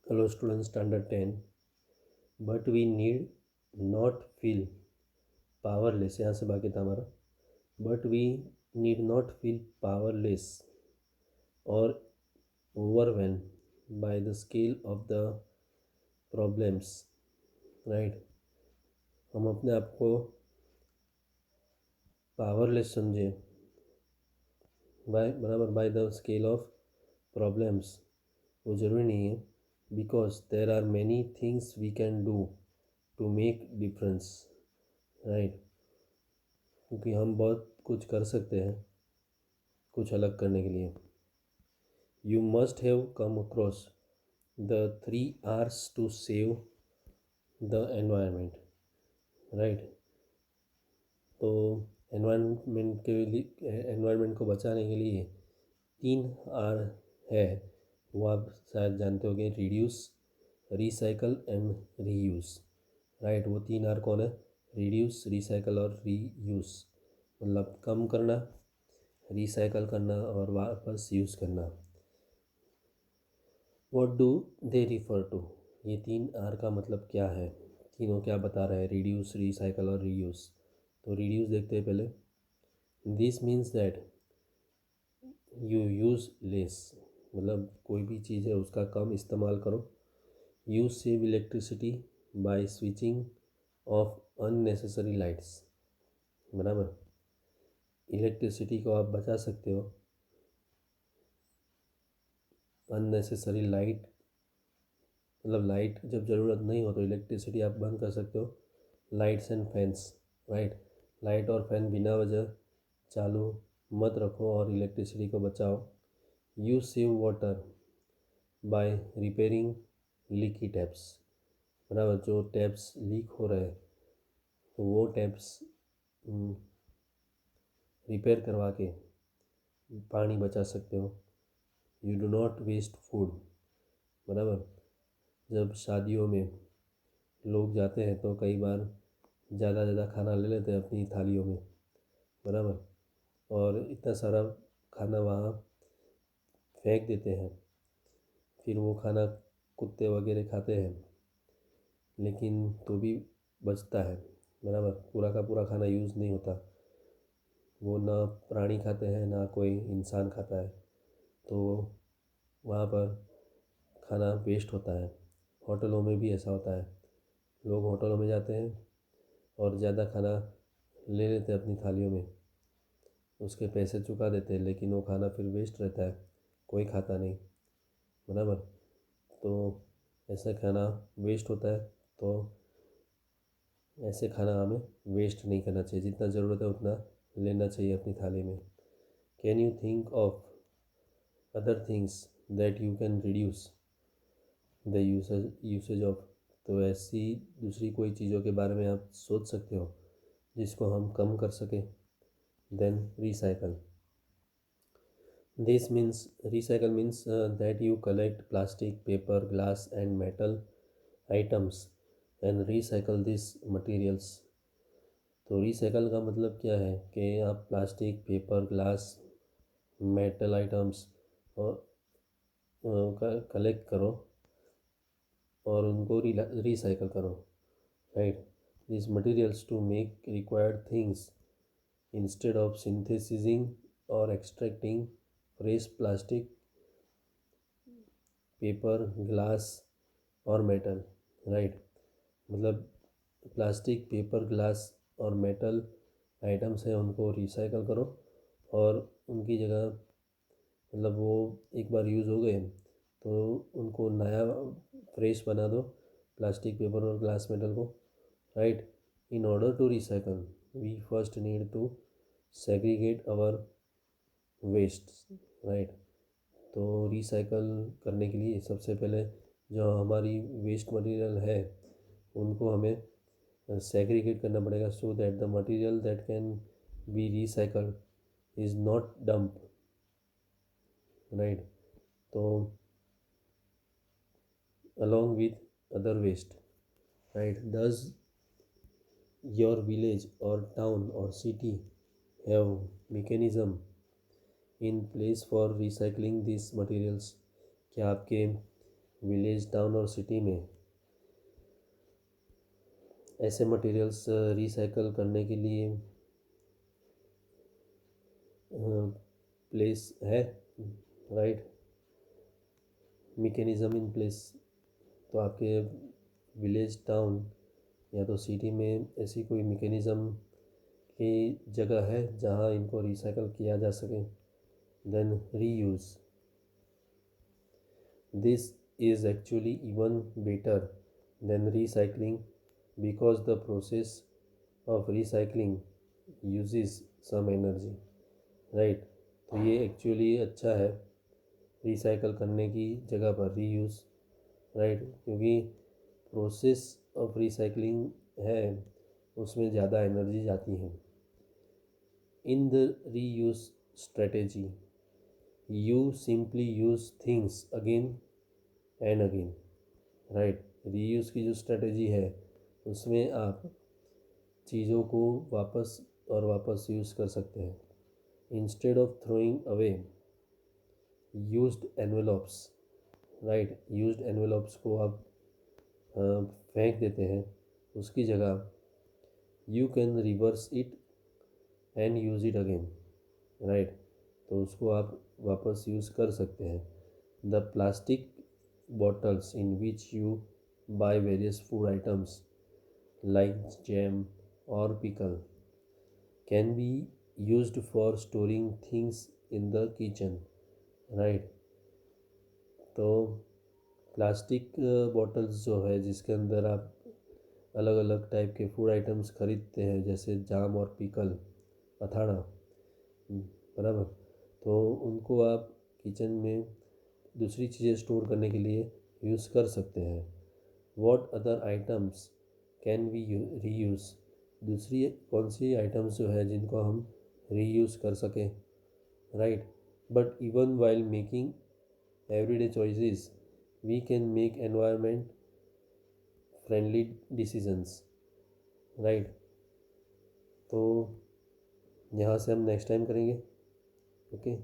Hello students, standard 10. But we need not feel powerless. यहाँ से बाकी था हमारा. But we need not feel powerless or overwhelmed by the scale of the problems. Right? हम अपने आप को पावरलेस समझें by the scale of problems, वो ज़रूरी नहीं है. Because there are many things we can do to make difference. Right? क्योंकि हम बहुत कुछ कर सकते हैं कुछ अलग करने के लिए. You must have come across the 3 R's to save the environment. Right? तो एनवायरनमेंट को बचाने के लिए 3 R है, वो आप शायद जानते होंगे. Reduce, recycle and reuse. Right? वो 3 R कौन है? रिड्यूस, रिसाइकल और रीयूज़. मतलब कम करना, रिसाइकल करना और वापस यूज़ करना. What do they refer to? ये 3 R का मतलब क्या है? तीनों क्या बता रहे हैं? रिड्यूस, रिसाइकल और रीयूज़. तो रिड्यूस देखते हैं पहले. This means that you use less. मतलब कोई भी चीज़ है उसका कम इस्तेमाल करो. You save electricity bye switching off unnecessary lights. बराबर? इलेक्ट्रिसिटी को आप बचा सकते हो. अननेसेसरी लाइट मतलब लाइट जब ज़रूरत नहीं हो तो इलेक्ट्रिसिटी आप बंद कर सकते हो. Lights and fans. Right? Light और फैन बिना वजह चालू मत रखो और इलेक्ट्रिसिटी को बचाओ. You save water bye repairing leaky taps. बराबर? जो टैप्स लीक हो रहे हैं तो वो टैप्स रिपेयर करवा के पानी बचा सकते हो. You do not waste food. बराबर? जब शादियों में लोग जाते हैं तो कई बार ज़्यादा खाना ले लेते हैं अपनी थालियों में. बराबर? और इतना सारा खाना वहाँ फेंक देते हैं. फिर वो खाना कुत्ते वगैरह खाते हैं, लेकिन तो भी बचता है. बराबर? पूरा का पूरा खाना यूज़ नहीं होता. वो ना प्राणी खाते हैं ना कोई इंसान खाता है. तो वहाँ पर खाना वेस्ट होता है. होटलों में भी ऐसा होता है. लोग होटलों में जाते हैं और ज़्यादा खाना ले लेते हैं अपनी थालियों में. उसके पैसे चुका देते हैं, लेकिन वो खाना फिर वेस्ट रहता है, कोई खाता नहीं. बराबर? तो ऐसा खाना वेस्ट होता है. तो ऐसे खाना हमें वेस्ट नहीं करना चाहिए. जितना ज़रूरत है उतना लेना चाहिए अपनी थाली में. Can you think of other things that you can reduce the usage of? तो ऐसी दूसरी कोई चीज़ों के बारे में आप सोच सकते हो जिसको हम कम कर सकें. Then recycle. This means recycle means that you collect plastic, paper, glass and metal items and recycle this materials. तो रिसाइकल का मतलब क्या है कि आप plastic, paper, glass, metal items और कलेक्ट करो और उनको रिसाइकल करो. Right? This materials to make required things instead of synthesising और extracting fresh plastic, paper, glass और मेटल. राइट? मतलब प्लास्टिक, पेपर, ग्लास और मेटल आइटम्स हैं उनको रिसाइकल करो और उनकी जगह मतलब वो एक बार यूज़ हो गए तो उनको नया फ्रेश बना दो, प्लास्टिक, पेपर और ग्लास, मेटल को. Right? In order to recycle we first need to segregate our waste. Right? तो रिसाइकल करने के लिए सबसे पहले जो हमारी वेस्ट मटेरियल है उनको हमें सेग्रीगेट करना पड़ेगा, so that the material that can be recycled is not dump. Right? तो along with other waste. Right? Does your village or town or city have mechanism in place for recycling these materials? क्या आपके village, town और city में ऐसे materials recycle करने के लिए place है, राइट, मैकेनिज़्म इन प्लेस। तो आपके विलेज, टाउन या तो सिटी में ऐसी कोई मैकेनिज़्म की जगह है जहाँ इनको रिसाइकल किया जा सके। Then reuse, this is actually even better than recycling because the process of recycling uses some energy, right. तो ये एक्चुअली अच्छा है रिसाइकल करने की जगह पर रीयूज़, राइट, क्योंकि प्रोसेस ऑफ रिसाइकलिंग है उसमें ज़्यादा एनर्जी जाती है। In the reuse strategy you simply use things again and again, right. Reuse की जो स्ट्रेटेजी है उसमें आप चीज़ों को वापस और वापस यूज़ कर सकते हैं। Instead of throwing away used envelopes, right, used envelopes को आप फेंक देते हैं, उसकी जगह you can reverse it and use it again, right. तो उसको आप वापस यूज़ कर सकते हैं। The plastic bottles in which you by various food items like jam or pickle can be used for storing things in the kitchen, right। तो plastic bottles जो है जिसके अंदर आप अलग अलग टाइप के फूड आइटम्स खरीदते हैं जैसे जाम और पिकल, अथाड़ा, बराबर, तो उनको आप किचन में दूसरी चीज़ें स्टोर करने के लिए यूज़ कर सकते हैं। What other items can we reuse, दूसरी कौन सी आइटम्स जो है जिनको हम रीयूज़ कर सकें, right. But even while making everyday choices we can make environment friendly decisions, right. तो यहाँ से हम नेक्स्ट टाइम करेंगे, ओके।